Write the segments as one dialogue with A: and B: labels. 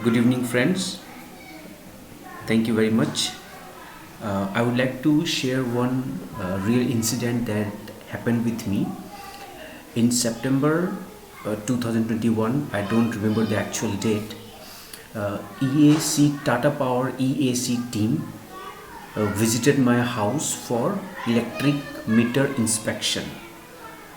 A: Good evening, friends. Thank you very much. I would like to share one real incident that happened with me in September 2021. I don't remember the actual date. EAC Tata Power EAC team visited my house for electric meter inspection.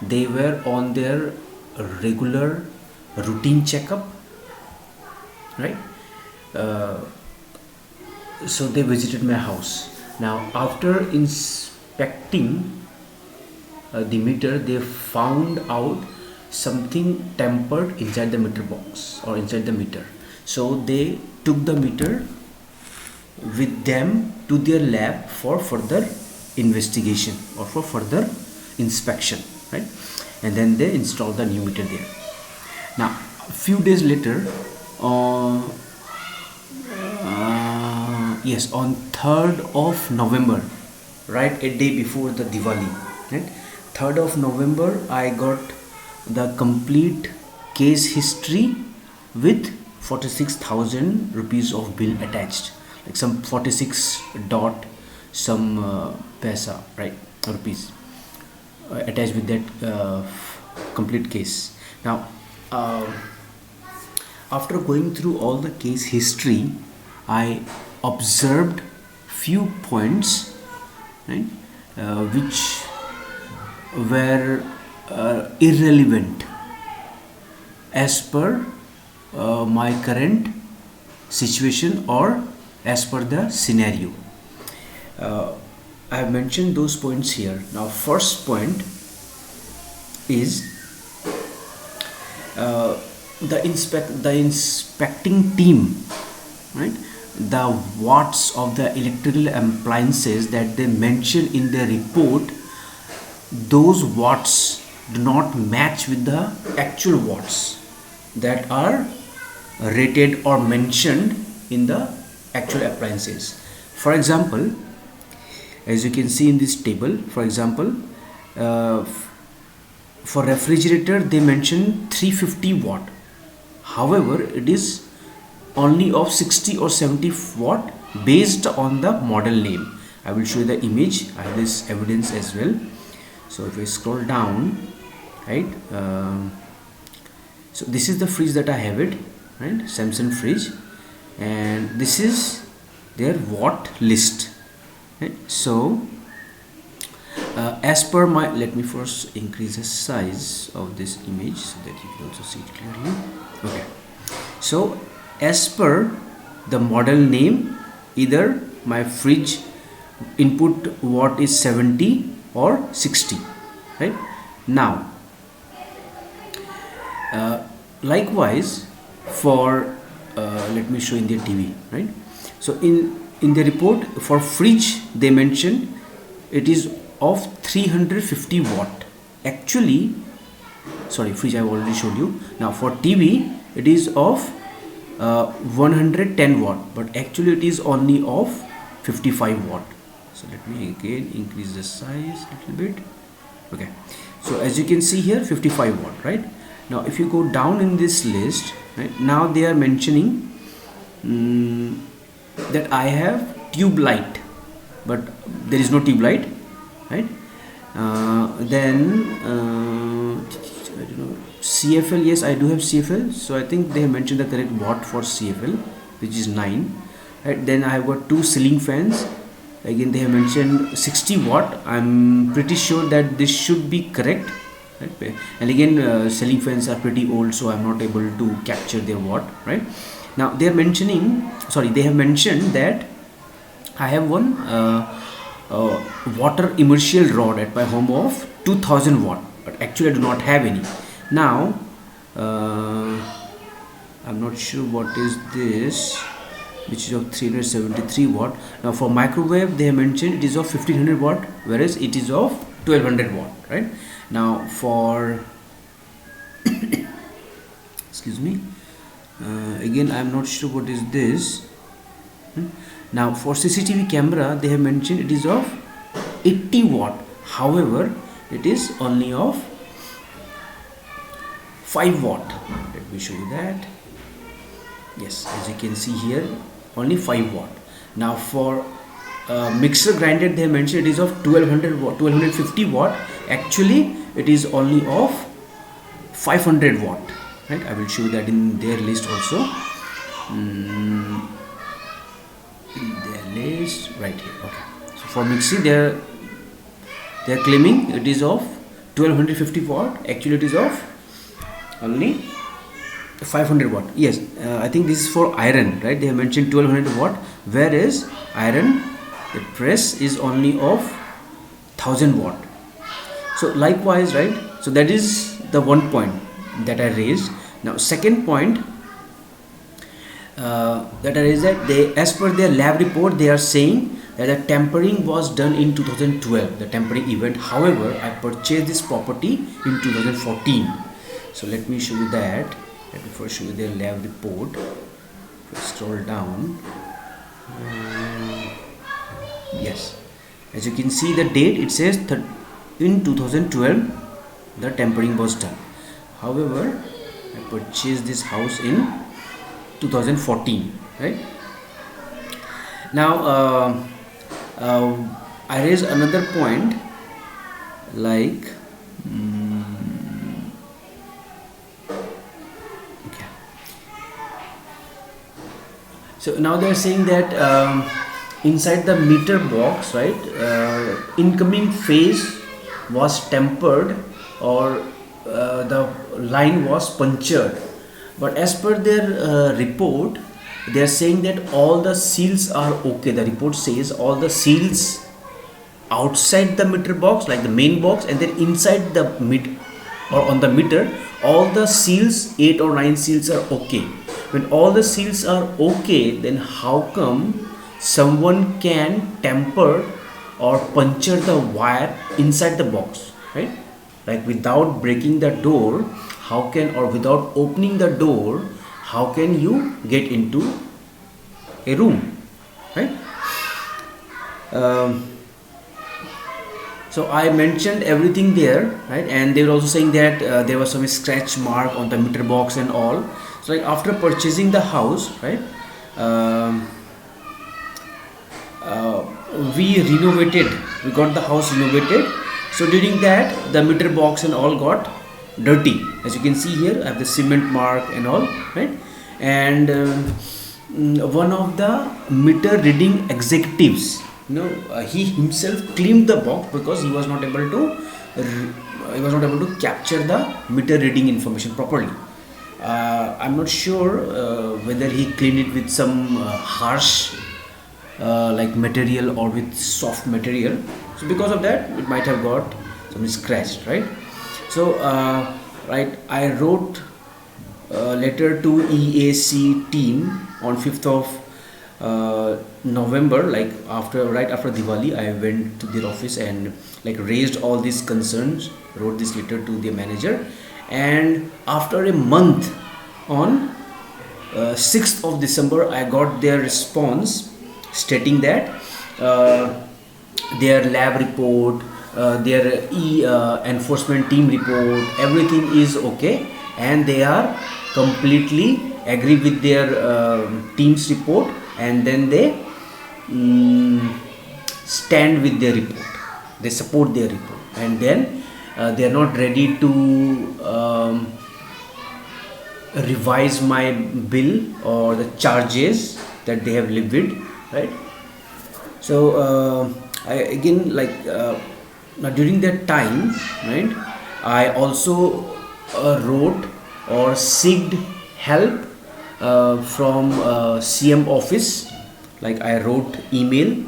A: They were on their regular routine checkup, right? Uh, so they visited my house. Now after inspecting the meter, they found out something tempered inside the meter box or inside the meter. So they took the meter with them to their lab for further investigation or for further inspection, right? And then they installed the new meter there. Now a few days later, uh, yes, on 3rd of November, right, a day before the Diwali, right, 3rd of November, I got the complete case history with 46,000 rupees of bill attached, like some 46 dot some paisa, right, rupees attached with that complete case. Now uh, after going through all the case history, I observed few points, right, which were irrelevant as per my current situation or as per the scenario. Uh, I have mentioned those points here. Now, first point is uh, the inspecting team, right? The watts of the electrical appliances that they mention in their report, those watts do not match with the actual watts that are rated or mentioned in the actual appliances. For example, as you can see in this table, for example, uh, for refrigerator they mention 350 watt. However, it is only of 60 or 70 watt based on the model name. I will show you the image. I have this evidence as well. So if I scroll down, right, so this is the fridge that I have it, right, Samsung fridge, and this is their watt list, right? So as per my, let me first increase the size of this image so that you can also see it clearly. Okay, so as per the model name, either my fridge input watt is 70 or 60, right? Now likewise for let me show in the TV, right? So in the report for fridge they mention it is of 350 watt. Actually, sorry, fridge I have already showed you. Now for TV it is of 110 watt, but actually it is only of 55 watt. So let me again increase the size a little bit. Okay, so as you can see here, 55 watt, right? Now if you go down in this list, right, now they are mentioning that I have tube light, but there is no tube light, right? Then I don't know, CFL, yes, I do have CFL, so I think they have mentioned the correct watt for CFL, which is 9, right? Then I have got two ceiling fans. Again they have mentioned 60 watt. I'm pretty sure that this should be correct, right? And again ceiling fans are pretty old, so I'm not able to capture their watt, right? Now they are mentioning, sorry, they have mentioned that I have one water immersion rod at my home of 2000 watt, but actually I do not have any. Now I'm not sure what is this, which is of 373 watt. Now for microwave they have mentioned it is of 1500 watt, whereas it is of 1200 watt, right? Now for excuse me, again I am not sure what is this. Now for CCTV camera they have mentioned it is of 80 watt. However, it is only of 5 watt. Let me show you that. Yes, as you can see here, only 5 watt. Now for mixer grinder, they mentioned it is of 1200 watt, 1250 watt. Actually, it is only of 500 watt. Right? I will show that in their list also. In their list, right here. Okay. So for mixie, they're claiming it is of 1250 watt. Actually, it is of only 500 watt. Yes, I think this is for iron, right? They have mentioned 1200 watt, whereas iron, the press is only of 1000 watt. So likewise, right? So that is the one point that I raised. Now second point that I raised, that they, as per their lab report, they are saying that the tampering was done in 2012, the tampering event. However, I purchased this property in 2014. So let me show you that. Let me first show you their lab report. Scroll down. Yes, as you can see the date, it says in 2012 the tampering was done. However, I purchased this house in 2014, right? Now I raise another point, like okay. So now they are saying that inside the meter box, right, incoming phase was tempered, or the line was punctured. But as per their report, they are saying that all the seals are okay. The report says all the seals outside the meter box, like the main box, and then inside the mid or on the meter, all the seals, 8 or 9 seals, are okay. When all the seals are okay, then how come someone can tamper or puncture the wire inside the box, right? Like without breaking the door, how can, or without opening the door, how can you get into a room, right? So I mentioned everything there, right? And they were also saying that there was some scratch mark on the meter box and all. So like after purchasing the house, right, we renovated, we got the house renovated. So during that, the meter box and all got dirty. As you can see here, I have the cement mark and all, right? And one of the meter reading executives, he himself cleaned the box because he was not able to capture the meter reading information properly. I'm not sure whether he cleaned it with some harsh like material or with soft material. So because of that, it might have got some scratched, right? So right, I wrote a letter to EAC team on 5th of November, like right after Diwali. I went to their office and like raised all these concerns, wrote this letter to the manager, and after a month, on 6th of December, I got their response stating that their lab report, their enforcement team report, everything is okay, and they are completely agree with their team's report, and then they stand with their report, they support their report, and then they are not ready to revise my bill or the charges that they have levied, right? So I again, like now during that time, right, I also wrote or seeked help from CM office. Like I wrote email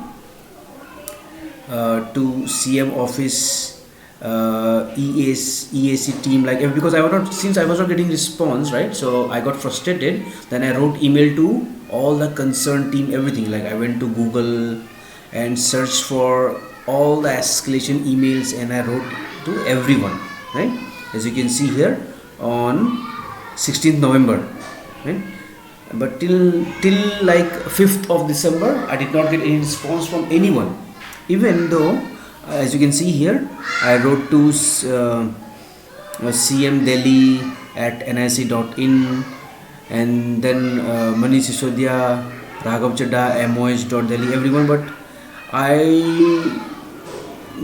A: to CM office, EAC team, like because I was not, since I was not getting response, right? So I got frustrated. Then I wrote email to all the concerned team, everything. Like I went to Google and searched for all the escalation emails, and I wrote to everyone, right? As you can see here on 16th November, right? But till like 5th of December, I did not get any response from anyone, even though as you can see here, I wrote to CM Delhi at nic.in, and then Manish Sisodia, Raghav Chadda, MOH.Delhi, everyone, but I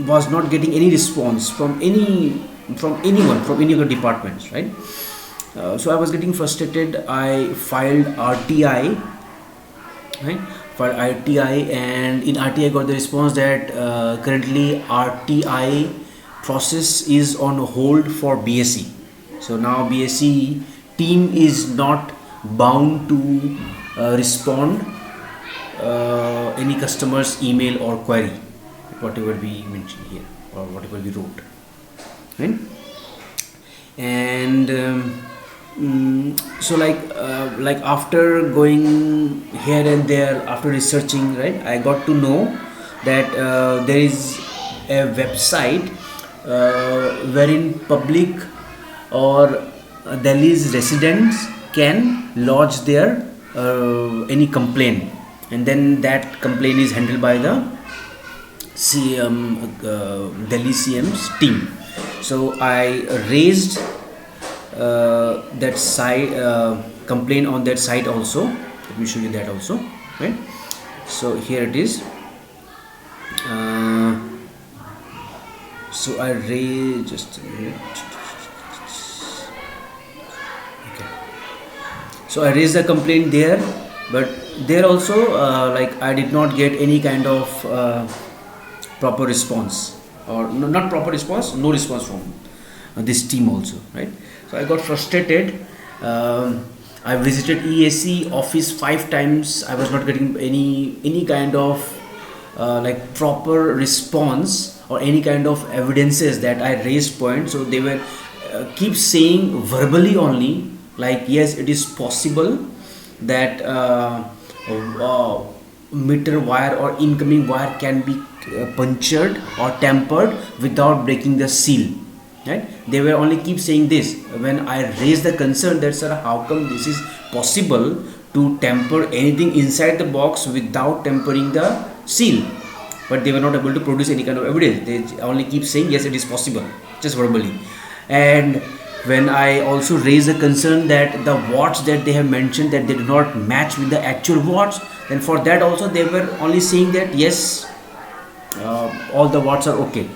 A: was not getting any response from anyone from any other departments, right? So I was getting frustrated. I filed RTI, right? For RTI, and in RTI I got the response that currently RTI process is on hold for BSE. So now BSE team is not bound to respond any customer's email or query, whatever we mentioned here or whatever we wrote, right? And so like after going here and there, after researching, right, I got to know that there is a website wherein public or Delhi's residents can lodge their any complaint, and then that complaint is handled by the Delhi CM's team. So I raised that site complaint on that site also. Let me show you that also, right? So here it is. So I raised, just a minute. Okay. So I raised the complaint there, but there also like I did not get any kind of proper response, or not proper response, no response from this team also, right? So I got frustrated. I visited EAC office 5 times. I was not getting any kind of like proper response or any kind of evidences that I raised points. So they were keep saying verbally only, like yes, it is possible that meter wire or incoming wire can be punctured or tampered without breaking the seal, right? They were only keep saying this. When I raised the concern that sir, how come this is possible to tamper anything inside the box without tampering the seal, but they were not able to produce any kind of evidence. They only keep saying yes, it is possible, just verbally. And when I also raised the concern that the watts that they have mentioned, that they do not match with the actual watts, then for that also they were only saying that yes, all the watts are okay.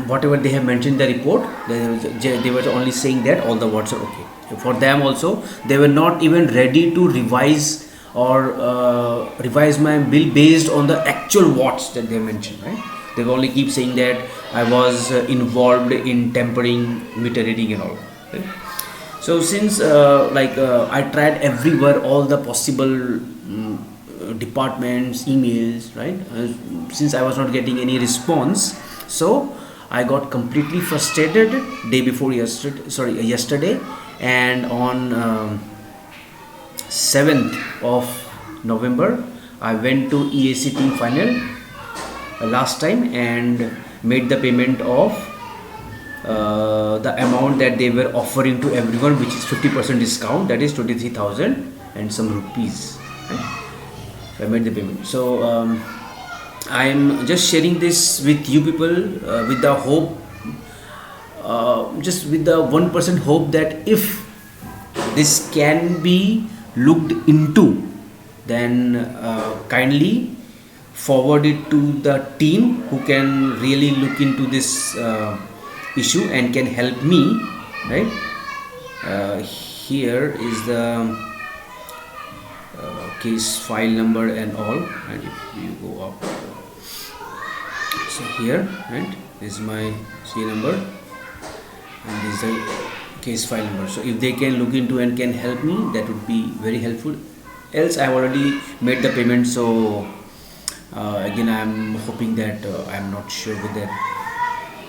A: Whatever they have mentioned in the report, they were only saying that all the watts are okay. For them also, they were not even ready to revise or revise my bill based on the actual watts that they mentioned, right? They only keep saying that I was involved in tampering meter reading and all, right? So since I tried everywhere, all the possible departments, emails, right? Since I was not getting any response, so I got completely frustrated day before yesterday, and on 7th of November I went to EAC team final last time and made the payment of the amount that they were offering to everyone, which is 50% discount, that is 23,000 and some rupees, right? So I made the payment. So I'm just sharing this with you people with the hope, just with the 1% hope that if this can be looked into, then kindly forward it to the team who can really look into this issue and can help me, right? Here is the case file number and all, and if you go up, so here, right, this is my serial number and this is the case file number. So if they can look into and can help me, that would be very helpful. Else I have already made the payment, so again I am hoping that I am not sure whether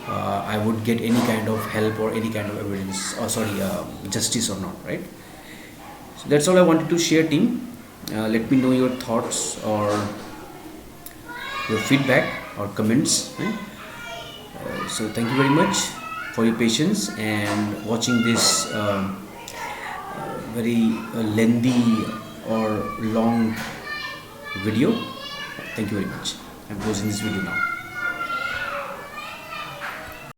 A: I would get any kind of help or any kind of evidence, or justice or not, right? So that's all I wanted to share, team. Let me know your thoughts or your feedback or comments, right? So thank you very much for your patience and watching this very lengthy or long video. Thank you very much. I'm closing this video now.